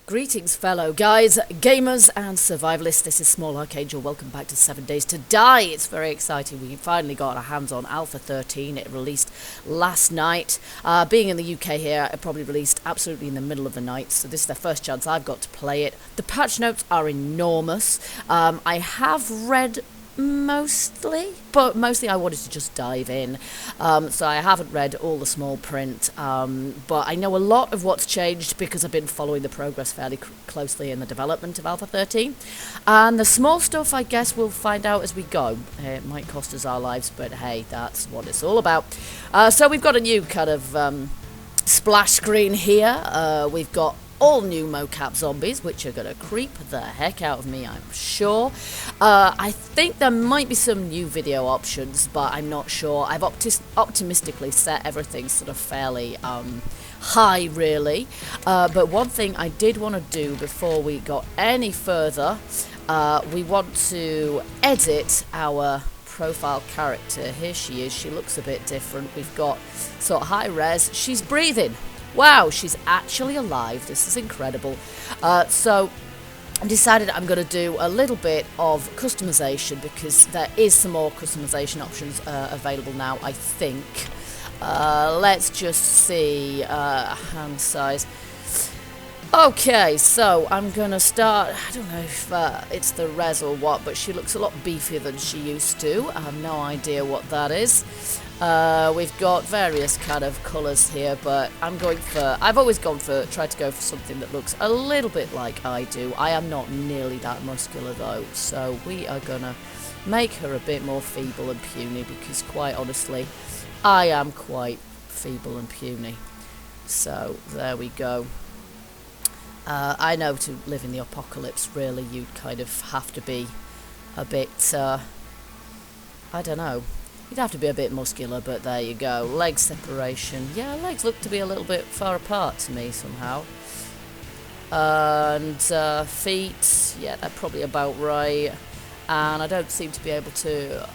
Greetings, fellow guys, gamers, and survivalists. This is Small Archangel. Welcome back to 7 Days to Die. It's very exciting. We finally got our hands on Alpha 13. It released last night. Being in the UK here, it probably released absolutely in the middle of the night, so this is the first chance I've got to play it. The patch notes are enormous. I have read but mostly I wanted to just dive in, so I haven't read all the small print, but I know a lot of what's changed because I've been following the progress fairly closely in the development of Alpha 13, and the small stuff I guess we'll find out as we go. It might cost us our lives, but hey, that's what it's all about. So we've got a new kind of splash screen here. We've got all new mocap zombies, which are going to creep the heck out of me, I'm sure. I think there might be some new video options, but I'm not sure. I've optimistically set everything sort of fairly high, really. But one thing I did want to do before we got any further, we want to edit our profile character. Here she is. She looks a bit different. We've got sort of high res. She's breathing. Wow, she's actually alive. This is incredible. So I decided I'm going to do a little bit of customization because there is some more customization options available now, I think. Let's just see. Hand size. Okay, so I'm going to start. I don't know if it's the res or what, but she looks a lot beefier than she used to. I have no idea what that is. We've got various kind of colours here, but I've always tried to go for something that looks a little bit like I do. I am not nearly that muscular though, so we are gonna make her a bit more feeble and puny because quite honestly, I am quite feeble and puny. So there we go. I know to live in the apocalypse, really, you'd kind of have to be a bit, I don't know. You'd have to be a bit muscular, but there you go. Leg separation. Yeah, legs look to be a little bit far apart to me somehow. And feet, yeah, they're probably about right. And I don't seem to be able to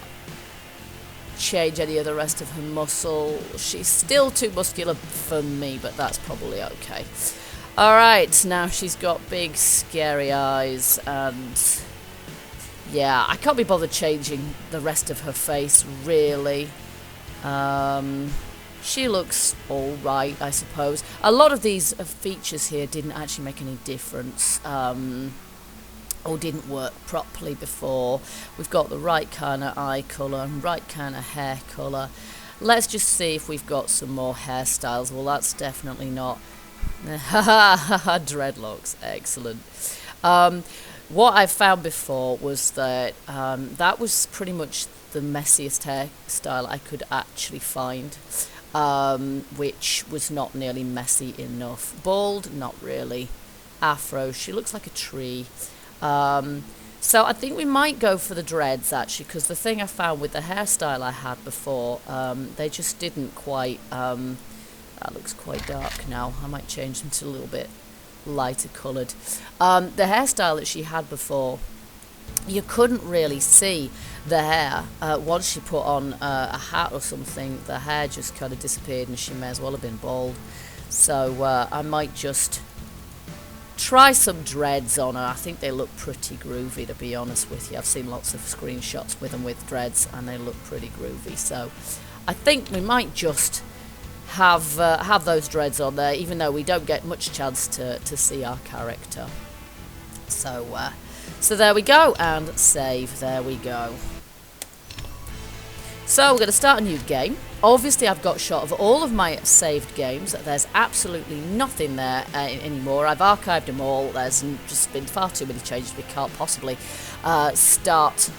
change any of the rest of her muscle. She's still too muscular for me, but that's probably okay. Alright, now she's got big, scary eyes and... yeah, I can't be bothered changing the rest of her face, really. She looks alright, I suppose. A lot of these features here didn't actually make any difference, or didn't work properly before. We've got the right kind of eye colour and right kind of hair colour. Let's just see if we've got some more hairstyles. Well, that's definitely not... dreadlocks, excellent. What I found before was that that was pretty much the messiest hairstyle I could actually find, which was not nearly messy enough. Bald, not really. Afro, she looks like a tree. So I think we might go for the dreads, actually, because the thing I found with the hairstyle I had before, they just didn't quite... that looks quite dark now. I might change them to a little bit lighter coloured. The hairstyle that she had before, you couldn't really see the hair. Once she put on a hat or something, the hair just kind of disappeared and she may as well have been bald. So I might just try some dreads on her. I think they look pretty groovy, to be honest with you. I've seen lots of screenshots with them with dreads and they look pretty groovy. So I think we might just have those dreads on there, even though we don't get much chance to see our character. So so there we go, and save. There we go. So we're going to start a new game. Obviously, I've got shot of all of my saved games. There's absolutely nothing there anymore. I've archived them all. There's just been far too many changes. We can't possibly start.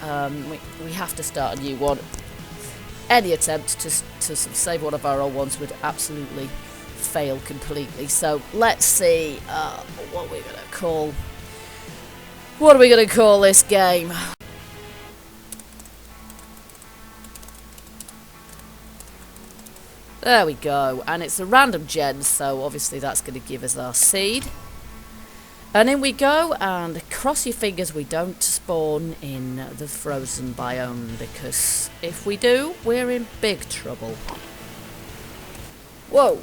We have to start a new one. Any attempt to save one of our old ones would absolutely fail completely. So let's see what we're going to call. What are we going to call this game? There we go. And it's a random gen, so obviously that's going to give us our seed. And in we go, and cross your fingers we don't spawn in the frozen biome, because if we do, we're in big trouble. Whoa!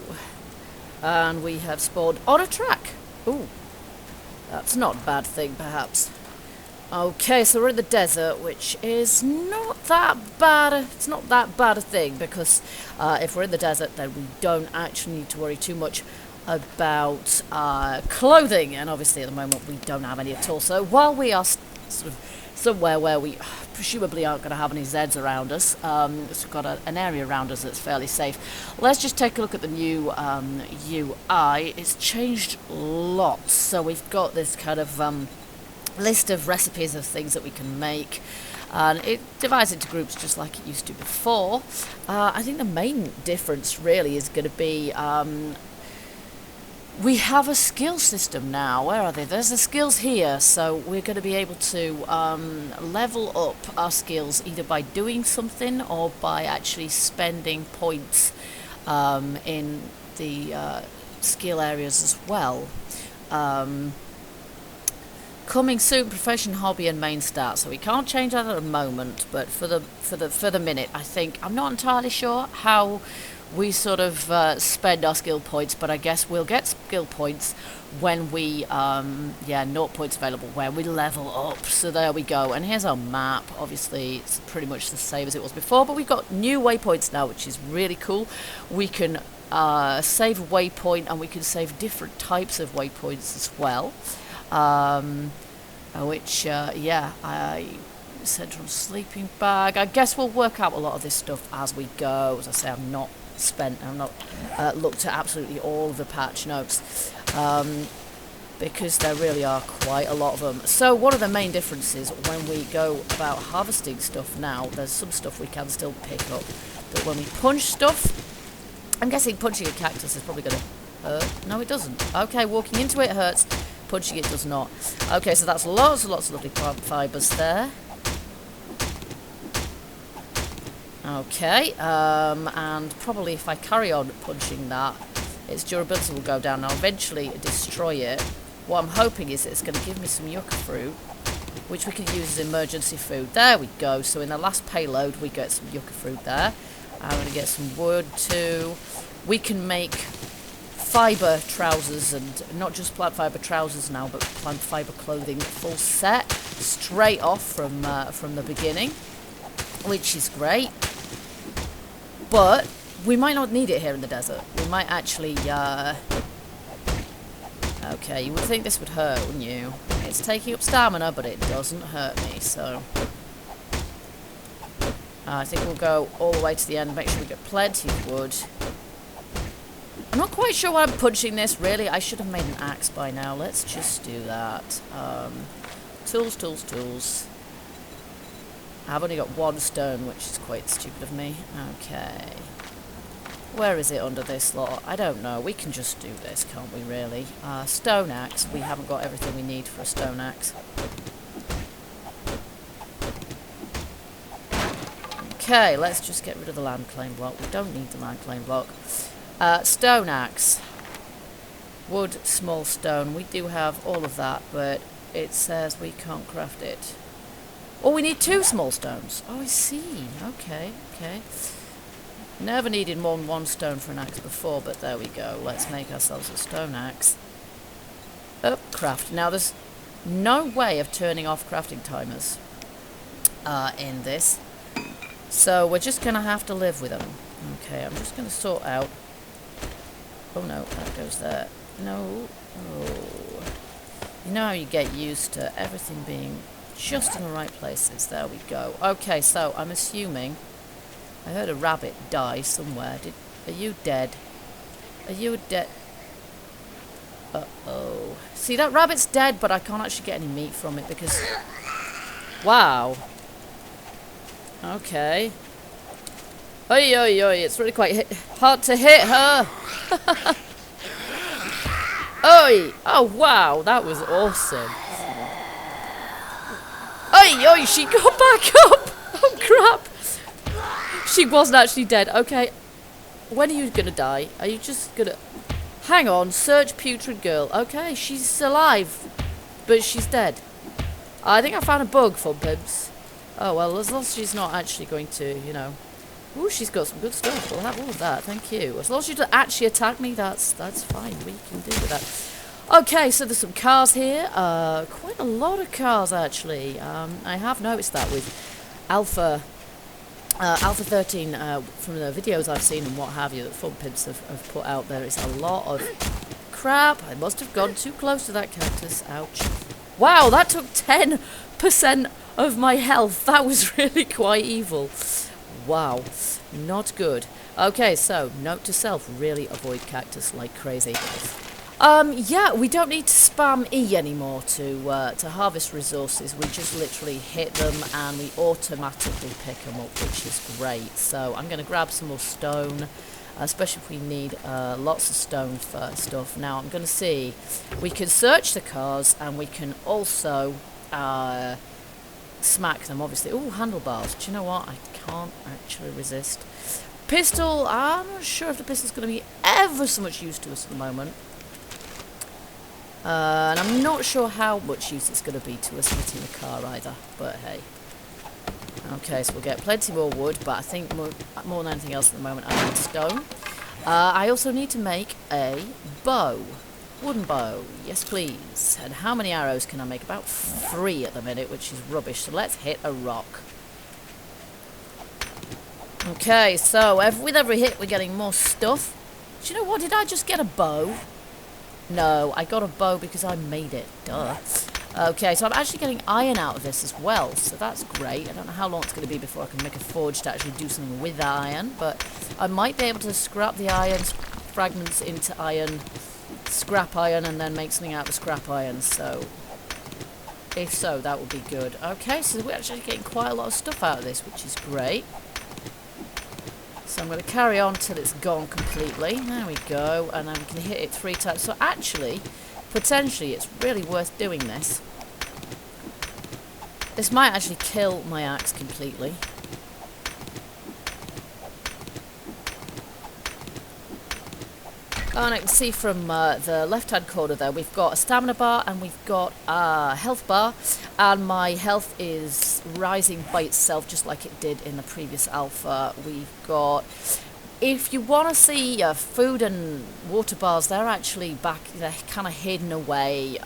And we have spawned on a track. Ooh. That's not a bad thing, perhaps. Okay, so we're in the desert, which is not that bad. It's not that bad a thing, because if we're in the desert, then we don't actually need to worry too much about clothing. And obviously, at the moment, we don't have any at all. So while we are sort of somewhere where we presumably aren't going to have any Zeds around us, we've got an area around us that's fairly safe. Let's just take a look at the new UI. It's changed lots. So we've got this kind of list of recipes of things that we can make, and it divides into groups just like it used to before. I think the main difference really is going to be we have a skill system now. Where are they? There's the skills here, so we're going to be able to level up our skills either by doing something or by actually spending points in the skill areas as well. Coming soon, profession, hobby, and main stat. So we can't change that at the moment, but for the minute, I think I'm not entirely sure how we sort of spend our skill points, but I guess we'll get skill points when we 0 points available where we level up. So there we go. And here's our map. Obviously, it's pretty much the same as it was before, but we've got new waypoints now, which is really cool. We can save a waypoint, and we can save different types of waypoints as well. Central sleeping bag. I guess we'll work out a lot of this stuff as we go. As I say, I've not looked at absolutely all of the patch notes, because there really are quite a lot of them. So one of the main differences when we go about harvesting stuff now, there's some stuff we can still pick up, but when we punch stuff, I'm guessing punching a cactus is probably going to hurt. No, it doesn't. Okay, walking into it hurts. Punching it does not. Okay, so that's lots and lots of lovely plant fibres there. Okay, and probably if I carry on punching that, its durability will go down. I'll eventually destroy it. What I'm hoping is it's going to give me some yucca fruit, which we can use as emergency food. There we go. So in the last payload, we get some yucca fruit there. I'm going to get some wood too. We can make fibre trousers, and not just plant fibre trousers now, but plant fibre clothing full set straight off from the beginning, which is great. But we might not need it here in the desert. We might actually okay, you would think this would hurt, wouldn't you? It's taking up stamina, but it doesn't hurt me, so I think we'll go all the way to the end, make sure we get plenty of wood. I'm not quite sure why I'm punching this, really. I should have made an axe by now. Let's just do that. Tools. I've only got one stone, which is quite stupid of me. Okay. Where is it under this lot? I don't know. We can just do this, can't we, really? Stone axe. We haven't got everything we need for a stone axe. Okay, let's just get rid of the land claim block. We don't need the land claim block. Stone axe. Wood, small stone. We do have all of that, but it says we can't craft it. Oh, we need 2 small stones. Oh, I see. Okay. Never needed more than 1 stone for an axe before, but there we go. Let's make ourselves a stone axe. Oh, craft. Now, there's no way of turning off crafting timers in this, so we're just going to have to live with them. Okay, I'm just going to sort out... Oh no, that goes there. No. Oh. You know how you get used to everything being just in the right places. There we go. Okay, so I'm assuming... I heard a rabbit die somewhere. Are you dead? Are you dead? Uh-oh. See, that rabbit's dead, but I can't actually get any meat from it because... Wow. Okay. Oi, it's really quite hard to hit her. Oi! Oh, wow, that was awesome. Oi, she got back up. Oh, crap. She wasn't actually dead. Okay. When are you going to die? Are you just going to... Hang on, search putrid girl. Okay, she's alive, but she's dead. I think I found a bug for Pibs. Oh, well, as long as she's not actually going to, you know... Ooh, she's got some good stuff. We'll have all of that. Thank you. As long as you don't actually attack me, that's fine. We can do with that. Okay, so there's some cars here. Quite a lot of cars, actually. I have noticed that with Alpha 13, from the videos I've seen and what have you, that Fun Pimps have put out there, it's a lot of crap. I must have gone too close to that cactus. Ouch. Wow, that took 10% of my health. That was really quite evil. Wow, not good. Okay, so note to self, really avoid cactus like crazy. Yeah, we don't need to spam E anymore to harvest resources. We just literally hit them and we automatically pick them up, which is great. So I'm going to grab some more stone, especially if we need lots of stone for stuff. Now I'm going to see, we can search the cars and we can also smack them, obviously. Oh, handlebars. Do you know what? I can't actually resist. Pistol, I'm not sure if the pistol's going to be ever so much use to us at the moment. And I'm not sure how much use it's going to be to us hitting the car either, but hey. Okay, so we'll get plenty more wood, but I think more than anything else at the moment I need stone. I also need to make a bow. Wooden bow, yes please. And how many arrows can I make? About 3 at the minute, which is rubbish, so let's hit a rock. Okay, so with every hit we're getting more stuff. Do you know what, did I just get a bow? No, I got a bow because I made it. Duh. Okay, so I'm actually getting iron out of this as well, so that's great. I don't know how long it's going to be before I can make a forge to actually do something with the iron, but I might be able to scrap the iron fragments into iron, scrap iron, and then make something out of scrap iron, so if so, that would be good. Okay, so we're actually getting quite a lot of stuff out of this, which is great. So I'm going to carry on till it's gone completely. There we go. And then we can hit it 3 times. So actually, potentially, it's really worth doing this. This might actually kill my axe completely. And I can see from the left-hand corner there, we've got a stamina bar and we've got a health bar. And my health is rising by itself, just like it did in the previous alpha. We've got, if you want to see food and water bars, they're actually back, they're kind of hidden away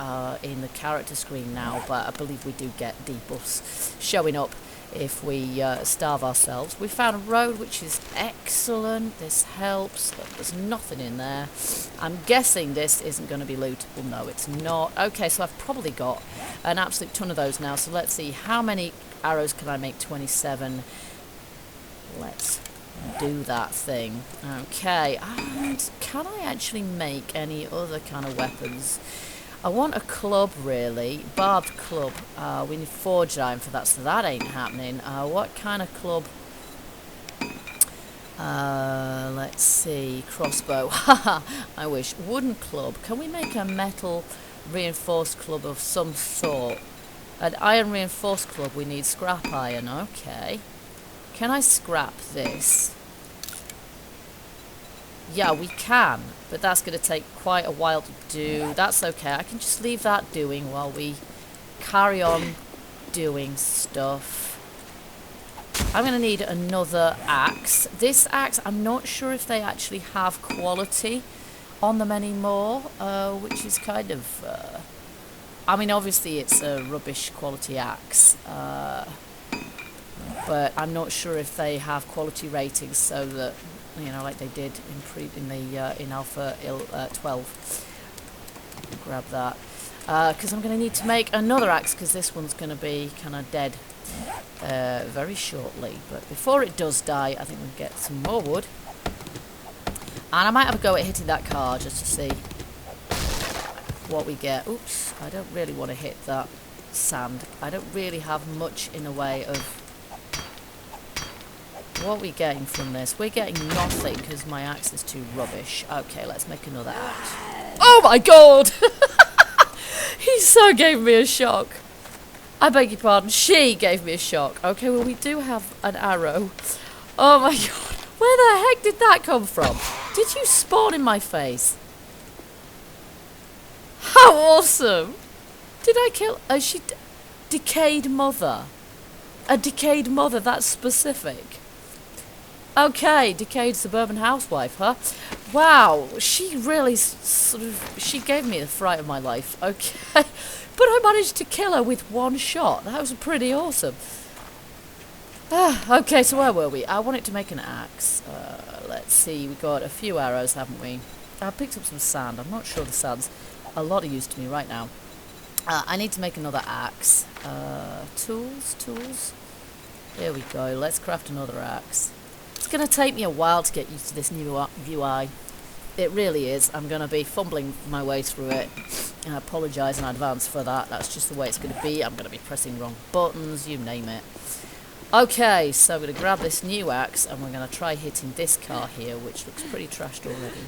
in the character screen now. But I believe we do get debuffs showing up if we starve ourselves. We found a road, which is excellent. This helps. There's nothing in there. I'm guessing this isn't going to be lootable. No, it's not. Okay, so I've probably got an absolute ton of those now. So let's see, how many arrows can I make? 27. Let's do that thing. Okay, and can I actually make any other kind of weapons? I want a club, really. Barbed club. We need forged iron for that, so that ain't happening. What kind of club? Let's see. Crossbow. Haha, I wish. Wooden club. Can we make a metal reinforced club of some sort? An iron reinforced club, we need scrap iron. Okay. Can I scrap this? Yeah, we can, but that's going to take quite a while to do. That's okay. I can just leave that doing while we carry on doing stuff. I'm going to need another axe. This axe, I'm not sure if they actually have quality on them anymore, which is kind of... I mean, obviously it's a rubbish quality axe, but I'm not sure if they have quality ratings so that, you know, like they did in Alpha 12. Grab that, because I'm going to need to make another axe, because this one's going to be kind of dead very shortly. But before it does die, I think we'll get some more wood, and I might have a go at hitting that car just to see what we get. Oops, I don't really want to hit that sand. I don't really have much in the way of what we're getting from this. We're getting nothing because my axe is too rubbish. Okay, let's make another axe. Oh my god! He so gave me a shock. I beg your pardon, she gave me a shock. Okay, well, we do have an arrow. Oh my god, where the heck did that come from? Did you spawn in my face? How awesome! Did I kill... decayed mother. A decayed mother, that's specific. Okay, decayed suburban housewife, huh? Wow, she really she gave me the fright of my life. Okay, but I managed to kill her with one shot. That was pretty awesome. Okay, so where were we? I wanted to make an axe. Let's see, we got a few arrows, haven't we? I picked up some sand. I'm not sure the sand's a lot of use to me right now. I need to make another axe. Tools. There we go. Let's craft another axe. It's going to take me a while to get used to this new UI. It really is. I'm going to be fumbling my way through it. I apologise in advance for that. That's just the way it's going to be. I'm going to be pressing wrong buttons, you name it. Okay, so I'm going to grab this new axe and we're going to try hitting this car here, which looks pretty trashed already.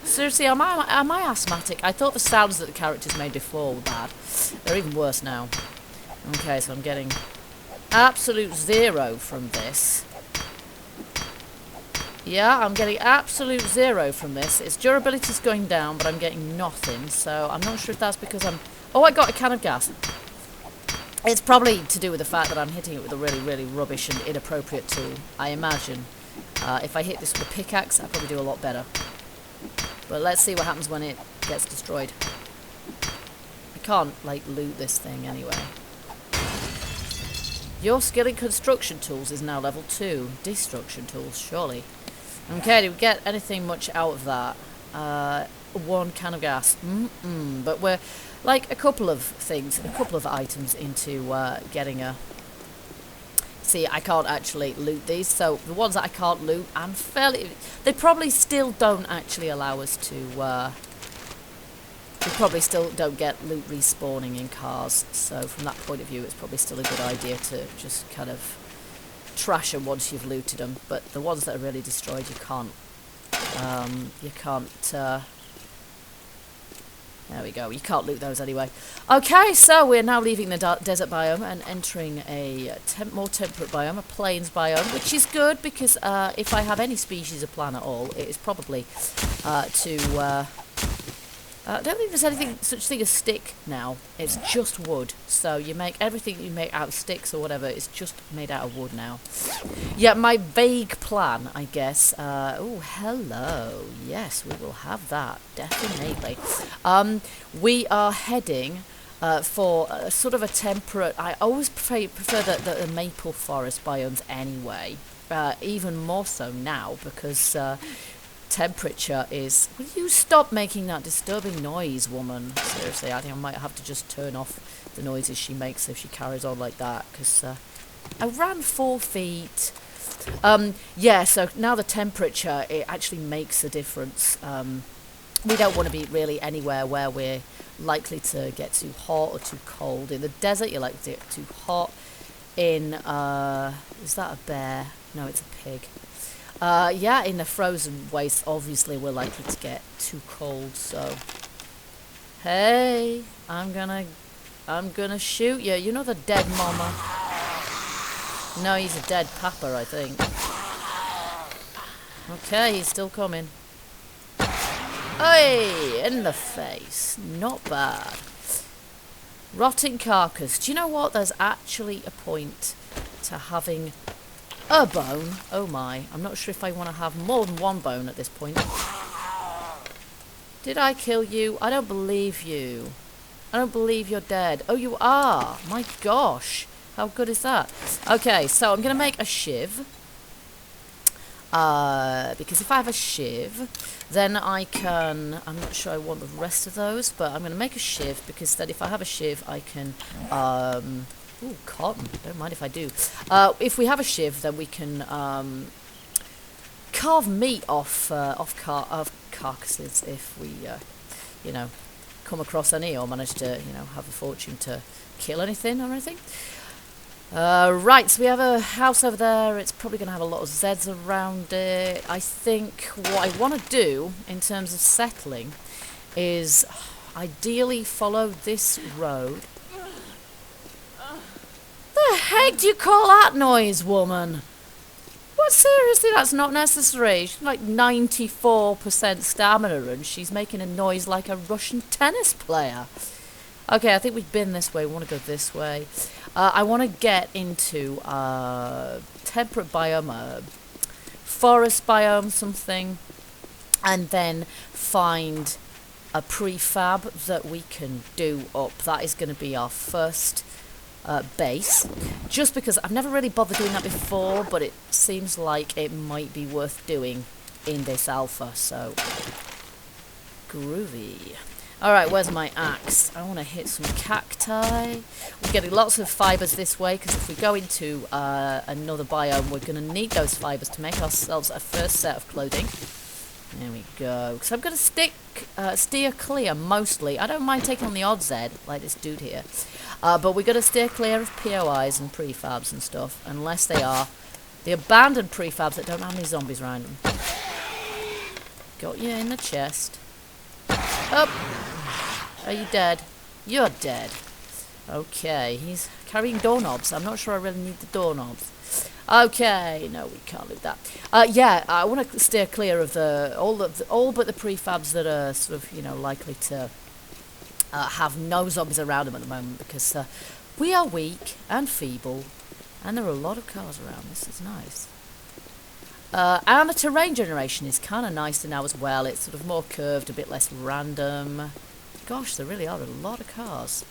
Seriously, am I asthmatic? I thought the sounds that the characters made before were bad. They're even worse now. Okay, so I'm getting absolute 0 from this. Yeah, I'm getting absolute 0 from this. Its durability's going down, but I'm getting nothing, so I'm not sure if that's because I'm... Oh, I got a can of gas. It's probably to do with the fact that I'm hitting it with a really, really rubbish and inappropriate tool, I imagine. If I hit this with a pickaxe, I'll probably do a lot better. But let's see what happens when it gets destroyed. I can't, like, loot this thing anyway. Your skill in construction tools is now level 2. Destruction tools, surely. Okay, did we get anything much out of that? One can of gas. But we're, like, a couple of things, a couple of items into getting a... See, I can't actually loot these, so the ones that I can't loot, I'm fairly... They probably still don't actually allow us to... we probably still don't get loot respawning in cars, so from that point of view, it's probably still a good idea to just kind of trash them once you've looted them. But the ones that are really destroyed, you can't... There we go, you can't loot those anyway. Okay, so we're now leaving the desert biome and entering a more temperate biome, a plains biome, which is good because if I have any species of plant at all, it is probably I don't think there's anything such thing as stick now. It's just wood. So you make everything you make out of sticks or whatever, it's just made out of wood now. Yeah, my vague plan, I guess. Oh, hello. Yes, we will have that. Definitely. We are heading for sort of a temperate... I always prefer the maple forest biomes anyway. Even more so now because... temperature is... Will you stop making that disturbing noise, woman? Seriously, I think I might have to just turn off the noises she makes if she carries on like that, because I ran 4 feet. Yeah, so now the temperature, it actually makes a difference. We don't want to be really anywhere where we're likely to get too hot or too cold. In the desert, you like to get too hot. In, is that a bear? No, it's a pig. Yeah, in the frozen waste, obviously we're likely to get too cold, so... Hey, I'm gonna shoot you. You know the dead mama? No, he's a dead papa, I think. Okay, he's still coming. Hey, in the face. Not bad. Rotting carcass. Do you know what? There's actually a point to having... a bone. Oh my. I'm not sure if I want to have more than one bone at this point. Did I kill you? I don't believe you. I don't believe you're dead. Oh, you are. My gosh. How good is that? Okay, so I'm going to make a shiv. Because if I have a shiv, then I can... I'm not sure I want the rest of those, but I'm going to make a shiv because then if I have a shiv, I can... Ooh, cotton. Don't mind if I do. If we have a shiv, then we can carve meat off carcasses if we, you know, come across any or manage to, you know, have the fortune to kill anything or anything. Right, so we have a house over there. It's probably going to have a lot of Zeds around it. I think what I want to do in terms of settling is ideally follow this road. The heck do you call that noise, woman? What, seriously, that's not necessary. She's like 94% stamina and she's making a noise like a Russian tennis player. Okay, I think we've been this way. We want to go this way. I want to get into temperate biome forest biome something, and then find a prefab that we can do up. That is going to be our first base, just because I've never really bothered doing that before, but it seems like it might be worth doing in this alpha, so groovy. Alright, where's my axe? I want to hit some cacti. We're getting lots of fibres this way, because if we go into another biome, we're going to need those fibres to make ourselves a first set of clothing. There we go. So I'm going to steer clear, mostly. I don't mind taking on the odd Z, like this dude here. But we're going to steer clear of POIs and prefabs and stuff, unless they are the abandoned prefabs that don't have any zombies around them. Got you in the chest. Oh! Are you dead? You're dead. Okay, he's carrying doorknobs. I'm not sure I really need the doorknobs. Okay, no, we can't leave that. Yeah, I want to steer clear of all but the prefabs that are sort of, you know, likely to have no zombies around them at the moment, because we are weak and feeble, and there are a lot of cars around. This is nice. And the terrain generation is kind of nicer now as well. It's sort of more curved, a bit less random. Gosh, there really are a lot of cars.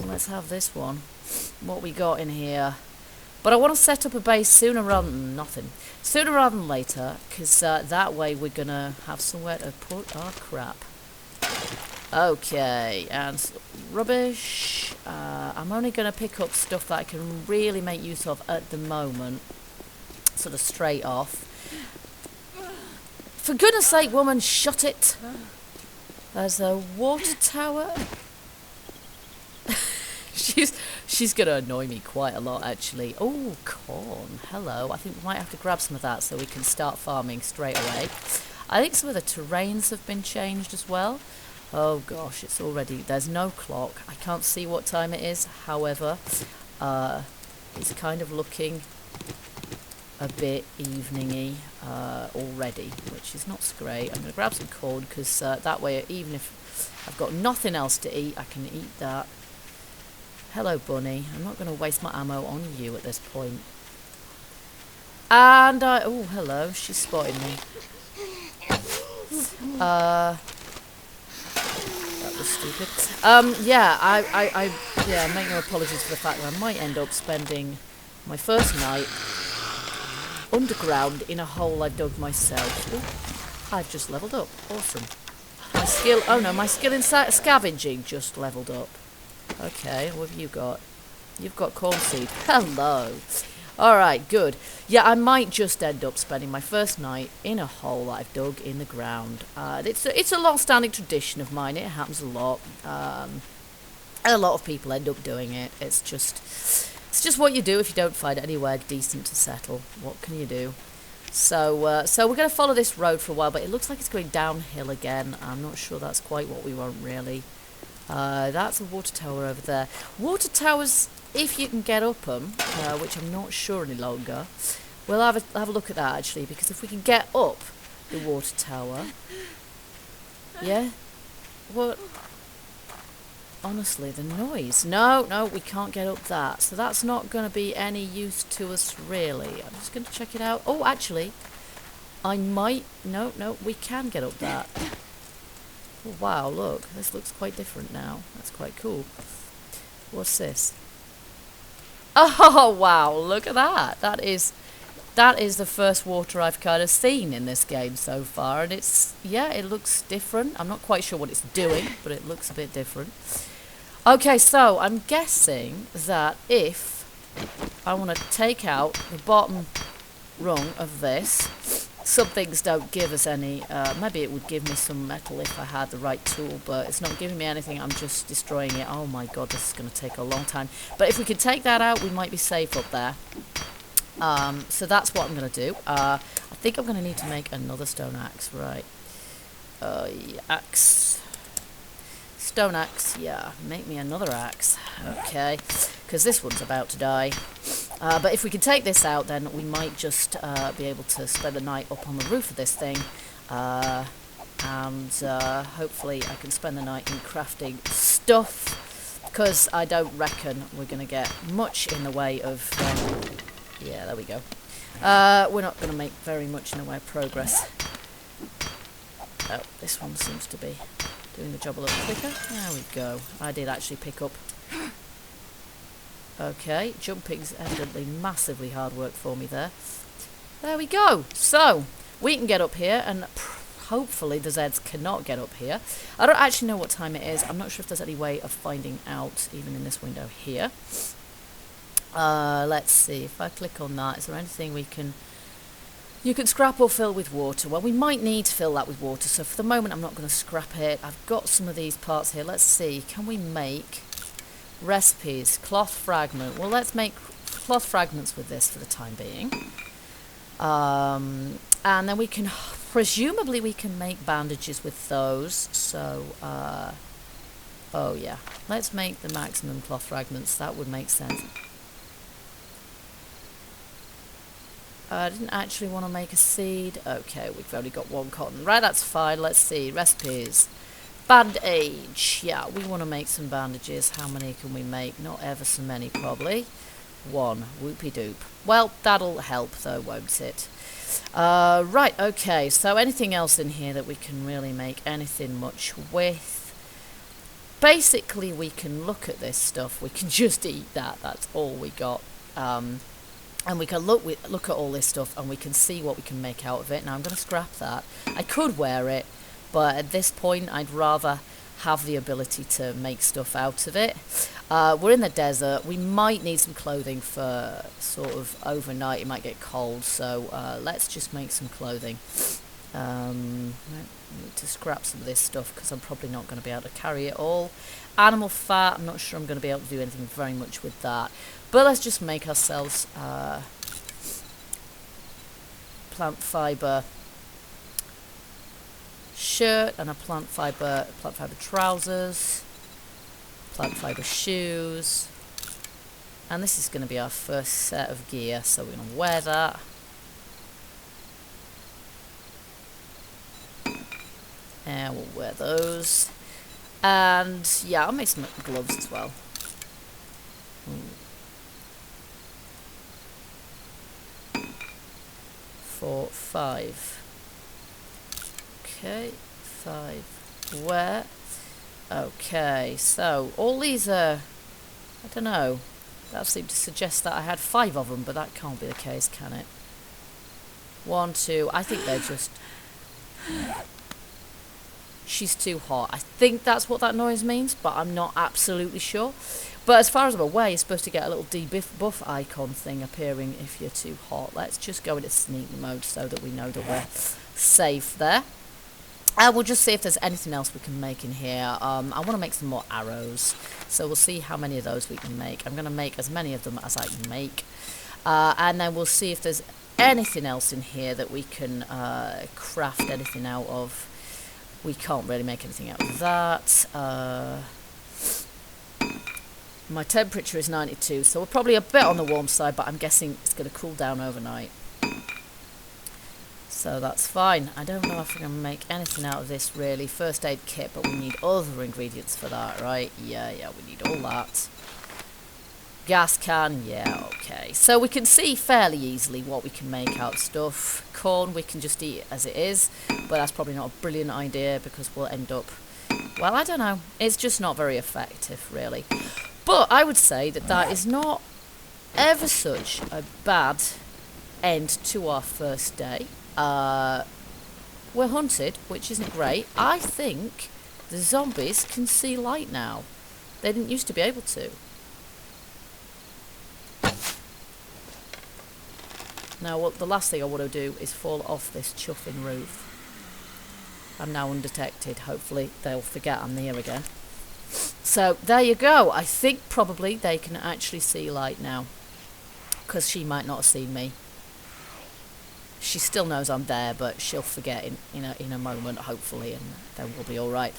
Let's have this one. What we got in here? But I want to set up a base sooner rather than nothing. Sooner rather than later, because that way we're going to have somewhere to put our crap. Okay, and rubbish. I'm only going to pick up stuff that I can really make use of at the moment. Sort of straight off. For goodness sake, woman, shut it! There's a water tower. She's going to annoy me quite a lot, actually. Oh, corn. Hello. I think we might have to grab some of that so we can start farming straight away. I think some of the terrains have been changed as well. Oh, gosh, it's already... There's no clock. I can't see what time it is. However, it's kind of looking a bit evening-y already, which is not so great. I'm going to grab some corn, because that way, even if I've got nothing else to eat, I can eat that. Hello, bunny. I'm not going to waste my ammo on you at this point. And oh, hello. She's spotted me. That was stupid. Yeah, yeah, make no apologies for the fact that I might end up spending my first night underground in a hole I dug myself. Ooh, I've just leveled up. Awesome. My skill... Oh no, my skill in scavenging just leveled up. Okay, what have you got? You've got corn seed. Hello. Alright, good. Yeah, I might just end up spending my first night in a hole that I've dug in the ground. It's a long-standing tradition of mine. It happens a lot. And a lot of people end up doing it. It's just what you do if you don't find anywhere decent to settle. What can you do? So we're going to follow this road for a while, but it looks like it's going downhill again. I'm not sure that's quite what we want, really. That's a water tower over there. Water towers, if you can get up them, which I'm not sure any longer, we'll have a look at that, actually, because if we can get up the water tower... Yeah? What? Honestly, the noise. No, we can't get up that. So that's not going to be any use to us, really. I'm just going to check it out. Oh, actually, I might... No, we can get up that. Oh, wow, look. This looks quite different now. That's quite cool. What's this? Oh, wow, look at that. That is the first water I've kind of seen in this game so far. And it's... Yeah, it looks different. I'm not quite sure what it's doing, but it looks a bit different. Okay, so I'm guessing that if I want to take out the bottom rung of this, some things don't give us any, maybe it would give me some metal if I had the right tool, but it's not giving me anything, I'm just destroying it. Oh my god, this is going to take a long time. But if we could take that out, we might be safe up there. So that's what I'm going to do. I think I'm going to need to make another stone axe, right. Axe. Stone axe, yeah, make me another axe. Okay, because this one's about to die. But if we can take this out, then we might just be able to spend the night up on the roof of this thing. And hopefully I can spend the night in crafting stuff, because I don't reckon we're going to get much in the way of... yeah, there we go. We're not going to make very much in the way of progress. Oh, this one seems to be doing the job a little quicker. There we go. I did actually pick up. Okay, jumping's evidently massively hard work for me there. There we go. So, we can get up here, and hopefully the Zeds cannot get up here. I don't actually know what time it is. I'm not sure if there's any way of finding out, even in this window here. Let's see. If I click on that, is there anything we can... You can scrap or fill with water. Well, we might need to fill that with water, so for the moment I'm not going to scrap it. I've got some of these parts here. Let's see. Can we make recipes? Cloth fragment. Well, let's make cloth fragments with this for the time being. And then we can... Presumably we can make bandages with those. So, oh yeah. Let's make the maximum cloth fragments. That would make sense. I didn't actually want to make a seed. Okay, we've only got one cotton. Right, that's fine. Let's see. Recipes. Bandage. Yeah, we want to make some bandages. How many can we make? Not ever so many, probably. One. Whoopie-doop. Well, that'll help, though, won't it? Right, okay. So anything else in here that we can really make anything much with? Basically, we can look at this stuff. We can just eat that. That's all we got. And we can look at all this stuff and we can see what we can make out of it. Now I'm going to scrap that. I could wear it, but at this point I'd rather have the ability to make stuff out of it. We're in the desert. We might need some clothing for sort of overnight. It might get cold, so let's just make some clothing. I need to scrap some of this stuff because I'm probably not going to be able to carry it all. Animal fat, I'm not sure I'm going to be able to do anything very much with that. But let's just make ourselves plant fibre shirt and a plant fibre trousers, plant fibre shoes, and this is going to be our first set of gear, so we're going to wear that. And we'll wear those, and yeah, I'll make some gloves as well. 4, 5. Okay, 5. Where? Okay, so all these are, I don't know, that seemed to suggest that I had 5 of them, but that can't be the case, can it? 1, 2, I think they're just... She's too hot. I think that's what that noise means, but I'm not absolutely sure. But as far as I'm aware, you're supposed to get a little debuff icon thing appearing if you're too hot. Let's just go into sneak mode so that we know that we're safe there. We'll just see if there's anything else we can make in here. I want to make some more arrows, so we'll see how many of those we can make. I'm going to make as many of them as I can make. And then we'll see if there's anything else in here that we can craft anything out of. We can't really make anything out of that. My temperature is 92, so we're probably a bit on the warm side, but I'm guessing it's going to cool down overnight. So that's fine. I don't know if we're going to make anything out of this, really. First aid kit, but we need other ingredients for that, right? Yeah, we need all that. Gas can, yeah, okay. So we can see fairly easily what we can make out of stuff. Corn, we can just eat as it is, but that's probably not a brilliant idea because we'll end up... Well, I don't know. It's just not very effective, really. But I would say that that is not ever such a bad end to our first day. We're hunted, which isn't great. I think the zombies can see light now. They didn't used to be able to. Now, what the last thing I want to do is fall off this chuffing roof. I'm now undetected. Hopefully they'll forget I'm near again. So, there you go. I think probably they can actually see light now. Because she might not have seen me. She still knows I'm there, but she'll forget in a moment, hopefully, and then we'll be alright.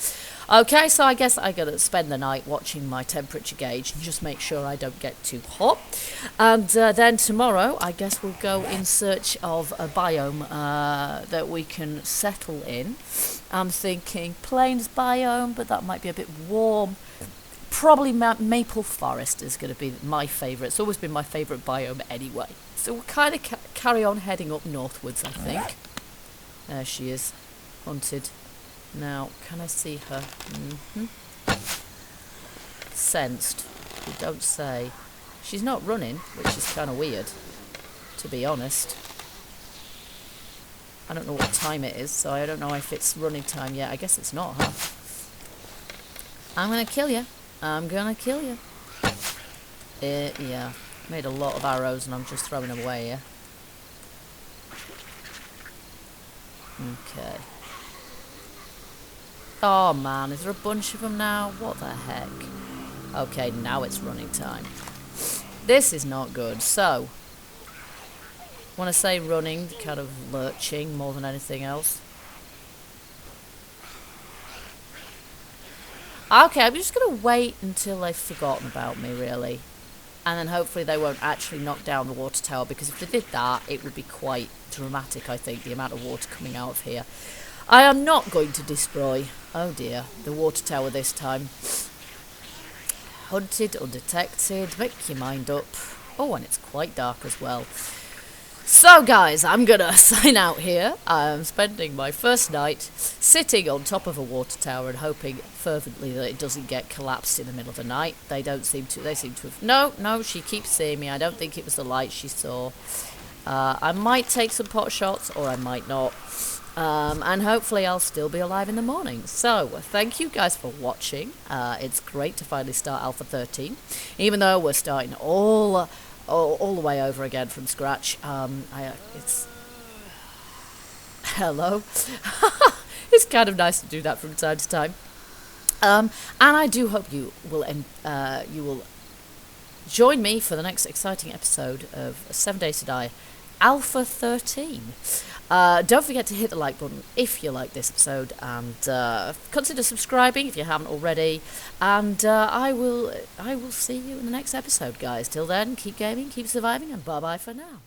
Okay, so I guess I gotta spend the night watching my temperature gauge and just make sure I don't get too hot. And then tomorrow, I guess we'll go in search of a biome that we can settle in. I'm thinking plains biome, but that might be a bit warm. probably maple forest is going to be my favourite. It's always been my favourite biome anyway. So we'll kind of carry on heading up northwards, I think. There she is, hunted. Now, can I see her? Sensed. You don't say. She's not running, which is kind of weird, to be honest. I don't know what time it is, so I don't know if it's running time yet. I guess it's not, huh? I'm gonna kill you. I'm gonna kill you. Yeah. Made a lot of arrows and I'm just throwing them away, yeah? Okay. Oh man, is there a bunch of them now? What the heck? Okay, now it's running time. This is not good. So, want to say running, kind of lurching more than anything else. Okay, I'm just going to wait until they've forgotten about me, really. And then hopefully they won't actually knock down the water tower, because if they did that, it would be quite dramatic, I think, the amount of water coming out of here. I am not going to destroy, oh dear, the water tower this time. Hunted, undetected, make your mind up. Oh, and it's quite dark as well. So guys, I'm gonna sign out here. I'm spending my first night sitting on top of a water tower and hoping fervently that it doesn't get collapsed in the middle of the night. They seem to have... No, she keeps seeing me. I don't think it was the light she saw. I might take some pot shots or I might not. And hopefully I'll still be alive in the morning. So, thank you guys for watching. It's great to finally start Alpha 13. Even though we're starting all the way over again from scratch. It's... Hello? It's kind of nice to do that from time to time. And I do hope you will join me for the next exciting episode of 7 Days to Die, Alpha 13. Don't forget to hit the like button if you like this episode, and consider subscribing if you haven't already. And I will see you in the next episode, guys. Till then, keep gaming, keep surviving, and bye bye for now.